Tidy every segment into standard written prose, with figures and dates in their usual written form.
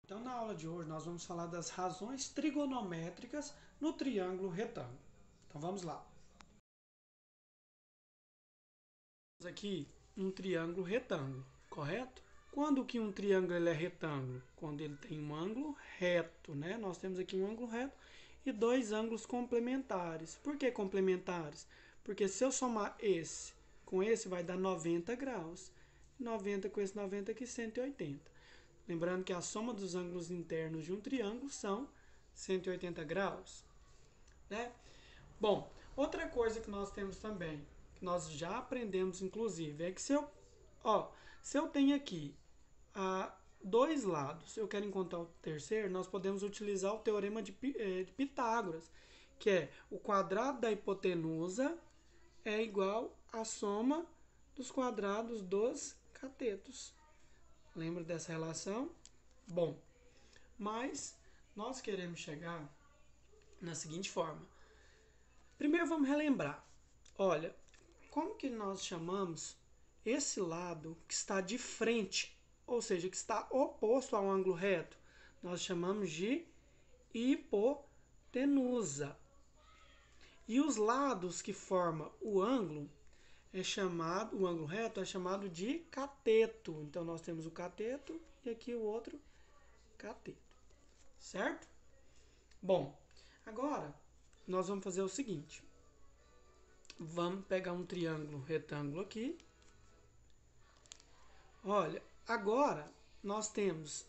Então, na aula de hoje, nós vamos falar das razões trigonométricas no triângulo retângulo. Então, vamos lá. Temos aqui um triângulo retângulo, correto? Quando que um triângulo ele é retângulo? Quando ele tem um ângulo reto, né? Nós temos aqui um ângulo reto e dois ângulos complementares. Por que complementares? Porque se eu somar esse com esse, vai dar 90 graus. 90 com esse 90 aqui, 180. Lembrando que a soma dos ângulos internos de um triângulo são 180 graus, né? Bom, outra coisa que nós temos também, que nós já aprendemos inclusive, é que se eu tenho aqui dois lados, eu quero encontrar o terceiro, nós podemos utilizar o teorema de Pitágoras, que é o quadrado da hipotenusa é igual à soma dos quadrados dos catetos. Lembra dessa relação? Bom, mas nós queremos chegar na seguinte forma. Primeiro vamos relembrar. Olha, como que nós chamamos esse lado que está de frente, ou seja, que está oposto ao ângulo reto? Nós chamamos de hipotenusa. E os lados que formam o ângulo o ângulo reto é chamado de cateto. Então nós temos o cateto e aqui o outro cateto, certo? Bom, agora nós vamos fazer o seguinte. Vamos pegar um triângulo retângulo aqui. Olha, agora nós temos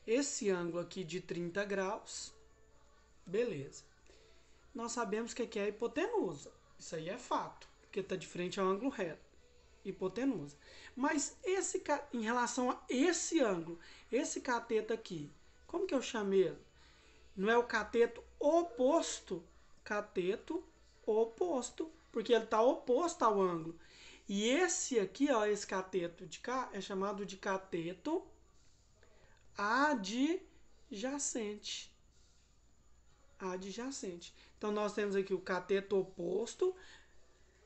esse ângulo aqui de 30 graus. Beleza. Nós sabemos que aqui é a hipotenusa. Isso aí é fato, porque está de frente ao ângulo reto. Hipotenusa. Mas em relação a esse ângulo, esse cateto aqui, como que eu chamo ele? Não é o cateto oposto? Cateto oposto, porque ele está oposto ao ângulo. E esse aqui, ó, esse cateto de cá, é chamado de cateto adjacente. Adjacente. Então, nós temos aqui o cateto oposto.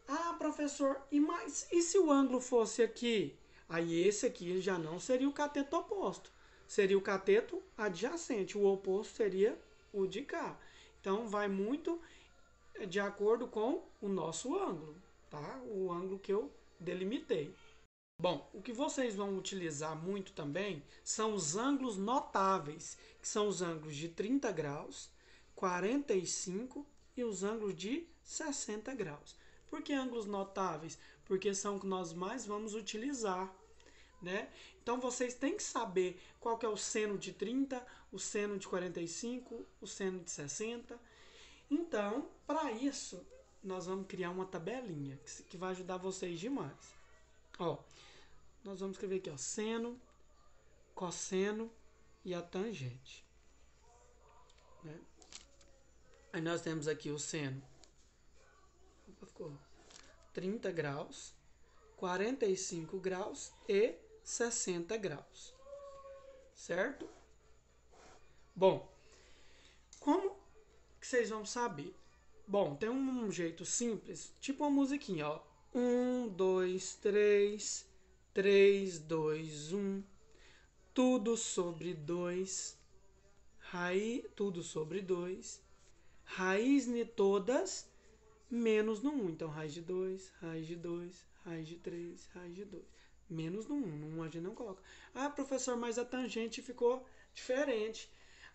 Ah, professor, e se o ângulo fosse aqui? Aí esse aqui já não seria o cateto oposto. Seria o cateto adjacente. O oposto seria o de cá. Então, vai muito de acordo com o nosso ângulo, tá? O ângulo que eu delimitei. Bom, o que vocês vão utilizar muito também são os ângulos notáveis, que são os ângulos de 30 graus, 45 e os ângulos de 60 graus. Por que ângulos notáveis? Porque são os que nós mais vamos utilizar, né? Então vocês têm que saber qual que é o seno de 30, o seno de 45, o seno de 60. Então, para isso, nós vamos criar uma tabelinha que vai ajudar vocês demais. Ó, nós vamos escrever aqui, ó, seno, cosseno e a tangente, né? Aí nós temos aqui o seno. Ficou 30 graus, 45 graus e 60 graus. Certo? Bom, como que vocês vão saber? Bom, tem um jeito simples, tipo uma musiquinha, ó. 1, 2, 3, 3, 2, 1. Tudo sobre 2. Tudo sobre 2. Raiz de todas menos no 1. Então, raiz de 2, raiz de 2, raiz de 3, raiz de 2. Menos no 1. No 1 a gente não coloca. Ah, professor, mas a tangente ficou diferente.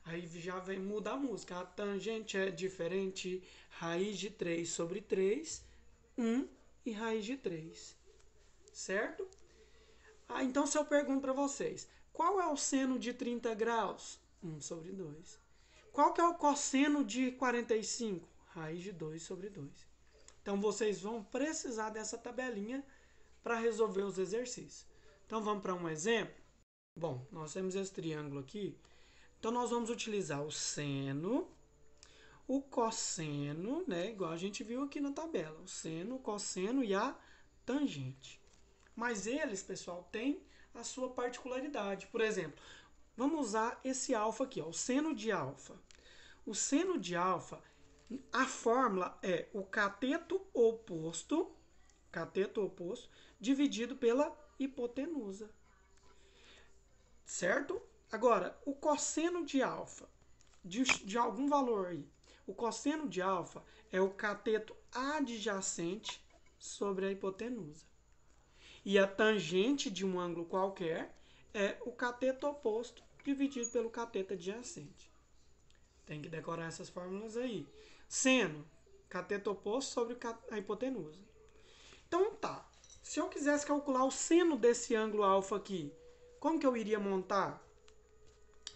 Aí já vem mudar a música. A tangente é diferente. Raiz de 3 sobre 3, 1 e raiz de 3. Certo? Ah, então se eu pergunto para vocês, qual é o seno de 30 graus? 1 sobre 2. Qual que é o cosseno de 45? Raiz de 2 sobre 2. Então, vocês vão precisar dessa tabelinha para resolver os exercícios. Então, vamos para um exemplo? Bom, nós temos esse triângulo aqui. Então, nós vamos utilizar o seno, o cosseno, né? Igual a gente viu aqui na tabela. O seno, o cosseno e a tangente. Mas eles, pessoal, têm a sua particularidade. Por exemplo, vamos usar esse alfa aqui, ó, o seno de alfa. O seno de alfa, a fórmula é o cateto oposto dividido pela hipotenusa. Certo? Agora, o cosseno de alfa, de algum valor aí, o cosseno de alfa é o cateto adjacente sobre a hipotenusa. E a tangente de um ângulo qualquer é o cateto oposto dividido pelo cateto adjacente. Tem que decorar essas fórmulas aí. Seno, cateto oposto sobre a hipotenusa. Então tá, se eu quisesse calcular o seno desse ângulo alfa aqui, como que eu iria montar?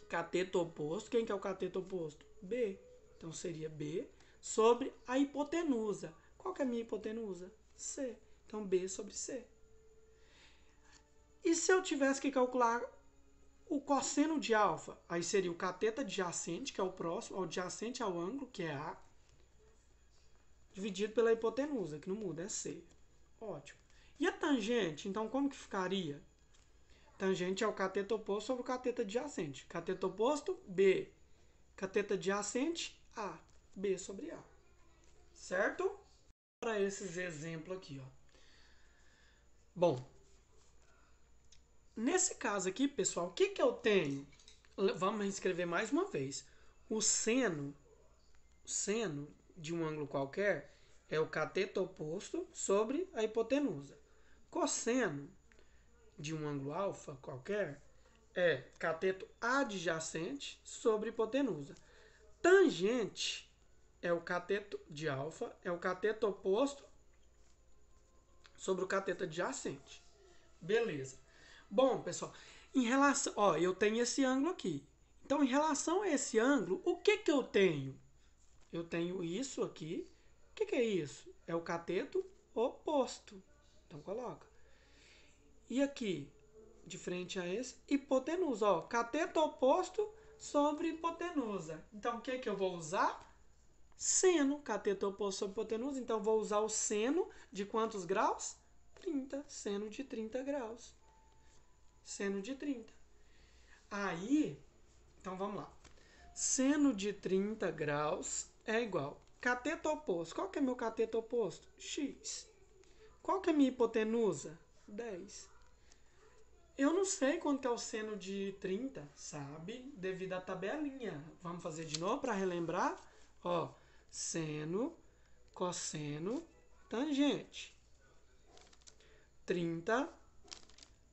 Cateto oposto, quem que é o cateto oposto? B. Então seria B sobre a hipotenusa. Qual que é a minha hipotenusa? C. Então B sobre C. E se eu tivesse que calcular o cosseno de alfa? Aí seria o cateto adjacente, que é o próximo, adjacente ao ângulo, que é A, dividido pela hipotenusa, que não muda, é C. Ótimo. E a tangente, então como que ficaria? Tangente é o cateto oposto sobre o cateto adjacente. Cateto oposto, B. Cateto adjacente, A. B sobre A. Certo? Para esses exemplos aqui, ó. Bom, nesse caso aqui, pessoal, o que que eu tenho? Vamos escrever mais uma vez. O seno de um ângulo qualquer é o cateto oposto sobre a hipotenusa. Cosseno de um ângulo alfa qualquer é cateto adjacente sobre hipotenusa. Tangente é o cateto de alfa, é o cateto oposto sobre o cateto adjacente. Beleza. Bom, pessoal, em relação, ó, eu tenho esse ângulo aqui. Então, em relação a esse ângulo, o que que eu tenho? Eu tenho isso aqui. O que que é isso? É o cateto oposto. Então, coloca. E aqui, de frente a esse, hipotenusa. Ó, cateto oposto sobre hipotenusa. Então, o que que eu vou usar? Seno. Cateto oposto sobre hipotenusa. Então, eu vou usar o seno de quantos graus? 30. Seno de 30 graus. Seno de 30. Aí, então vamos lá. Seno de 30 graus é igual. Cateto oposto. Qual que é meu cateto oposto? X. Qual que é minha hipotenusa? 10. Eu não sei quanto é o seno de 30, sabe? Devido à tabelinha. Vamos fazer de novo para relembrar? Ó, seno, cosseno, tangente. 30,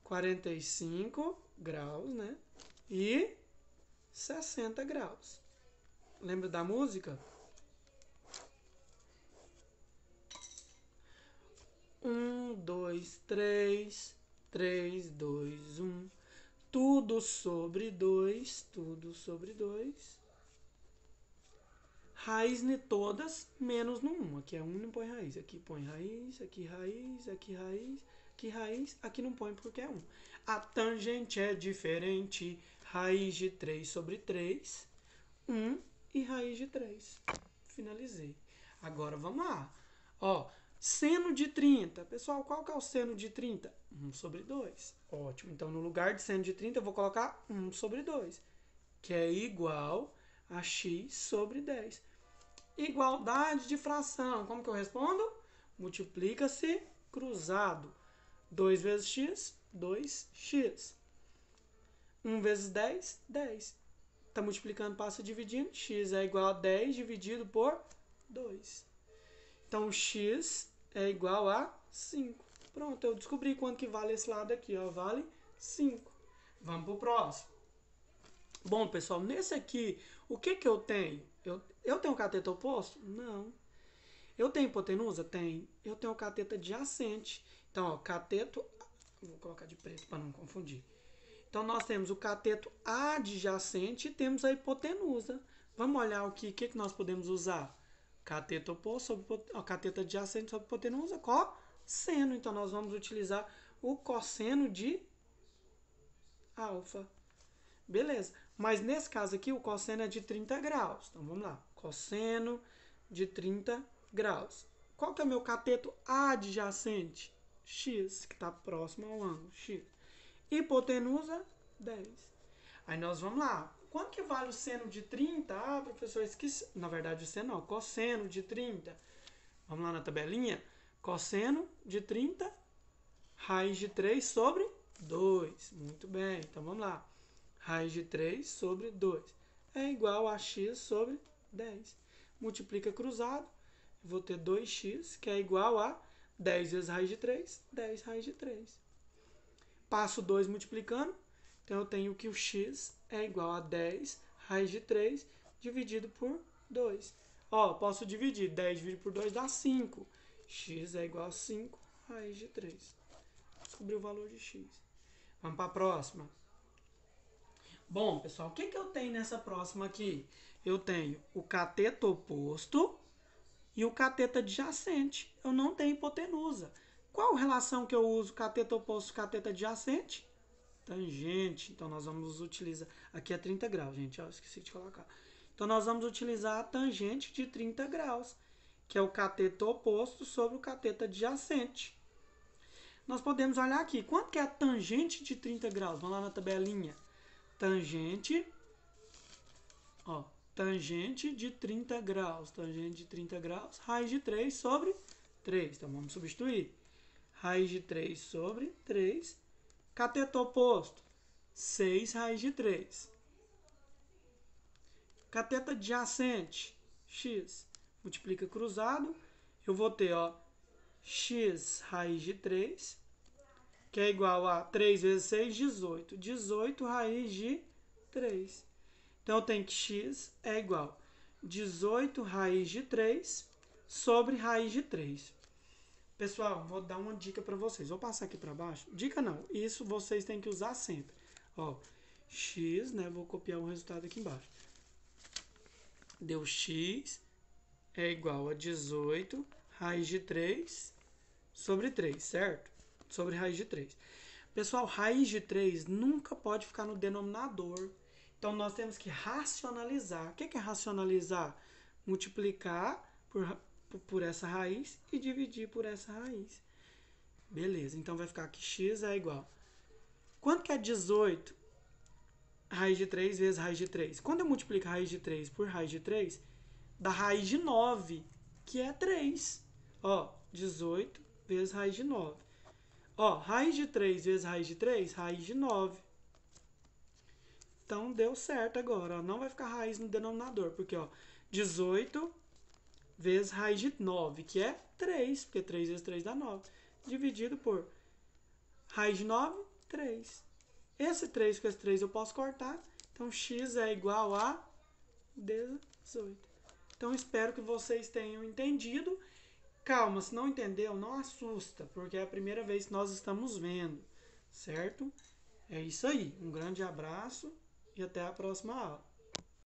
45 graus, né? E 60 graus. Lembra da música? 1, 2, 3, 3, 2, 1. Tudo sobre 2, tudo sobre 2. Raiz em todas, menos no 1. Aqui é 1, não põe raiz. Aqui põe raiz, aqui raiz, aqui raiz, aqui raiz. Aqui não põe porque é 1. A tangente é diferente. Raiz de 3 sobre 3. 1 e raiz de 3. Finalizei. Agora vamos lá. Ó, seno de 30. Pessoal, qual que é o seno de 30? 1 sobre 2. Ótimo. Então, no lugar de seno de 30, eu vou colocar 1 sobre 2, que é igual a x sobre 10. Igualdade de fração. Como que eu respondo? Multiplica-se cruzado. 2 vezes x, 2x. 1 vezes 10, 10. Está multiplicando, passa dividindo. X é igual a 10 dividido por 2. Então, x é igual a 5. Pronto, eu descobri quanto que vale esse lado aqui. Ó, vale 5. Vamos para o próximo. Bom, pessoal, nesse aqui, o que que eu tenho? Eu tenho cateto oposto? Não. Eu tenho hipotenusa? Tem. Eu tenho cateto adjacente. Então, ó, cateto... Vou colocar de preto para não confundir. Então, nós temos o cateto adjacente e temos a hipotenusa. Vamos olhar o que nós podemos usar. Cateto oposto sobre cateto adjacente sobre hipotenusa, cosseno. Então, nós vamos utilizar o cosseno de alfa. Beleza. Mas nesse caso aqui, o cosseno é de 30 graus. Então, vamos lá. Cosseno de 30 graus. Qual que é o meu cateto adjacente? X, que está próximo ao ângulo. X. Hipotenusa, 10. Aí nós vamos lá. Quanto que vale o seno de 30? Ah, professor, esqueci. Na verdade, o seno não. Cosseno de 30. Vamos lá na tabelinha. Cosseno de 30, raiz de 3 sobre 2. Muito bem. Então, vamos lá. raiz de 3 sobre 2 é igual a x sobre 10. Multiplica cruzado, vou ter 2x, que é igual a 10 vezes raiz de 3, 10 raiz de 3. Passo 2 multiplicando, então eu tenho que o x é igual a 10 raiz de 3 dividido por 2. Ó, posso dividir, 10 dividido por 2 dá 5. X é igual a 5 raiz de 3. Descobri o valor de x. Vamos para a próxima. Bom, pessoal, o que eu tenho nessa próxima aqui? Eu tenho o cateto oposto e o cateto adjacente. Eu não tenho hipotenusa. Qual relação que eu uso cateto oposto e cateto adjacente? Tangente. Então, nós vamos utilizar... Aqui é 30 graus, gente. Eu esqueci de colocar. Então, nós vamos utilizar a tangente de 30 graus, que é o cateto oposto sobre o cateto adjacente. Nós podemos olhar aqui. Quanto que é a tangente de 30 graus? Vamos lá na tabelinha. Tangente, ó, tangente de 30 graus. Tangente de 30 graus, raiz de 3 sobre 3. Então, vamos substituir. Raiz de 3 sobre 3. Cateto oposto, 6 raiz de 3. Cateto adjacente, x. Multiplica cruzado. Eu vou ter, ó, x raiz de 3, que é igual a 3 vezes 6, 18. 18 raiz de 3. Então, eu tenho que x é igual a 18 raiz de 3 sobre raiz de 3. Pessoal, vou dar uma dica para vocês. Vou passar aqui para baixo. Dica não, isso vocês têm que usar sempre. Ó, x, né? Vou copiar o resultado aqui embaixo. Deu x é igual a 18 raiz de 3 sobre 3, certo? Sobre raiz de 3. Pessoal, raiz de 3 nunca pode ficar no denominador. Então, nós temos que racionalizar. O que é racionalizar? Multiplicar por essa raiz e dividir por essa raiz. Beleza, então vai ficar que x é igual. Quanto que é 18 raiz de 3 vezes raiz de 3? Quando eu multiplico a raiz de 3 por raiz de 3, dá raiz de 9, que é 3. Ó, 18 vezes raiz de 9. Ó, raiz de 3 vezes raiz de 3, raiz de 9. Então, deu certo agora. Ó. Não vai ficar raiz no denominador, porque ó, 18 vezes raiz de 9, que é 3, porque 3 vezes 3 dá 9. Dividido por raiz de 9, 3. Esse 3 com esse 3 eu posso cortar. Então, x é igual a 18. Então, espero que vocês tenham entendido. Calma, se não entendeu, não assusta, porque é a primeira vez que nós estamos vendo, certo? É isso aí. Um grande abraço e até a próxima aula.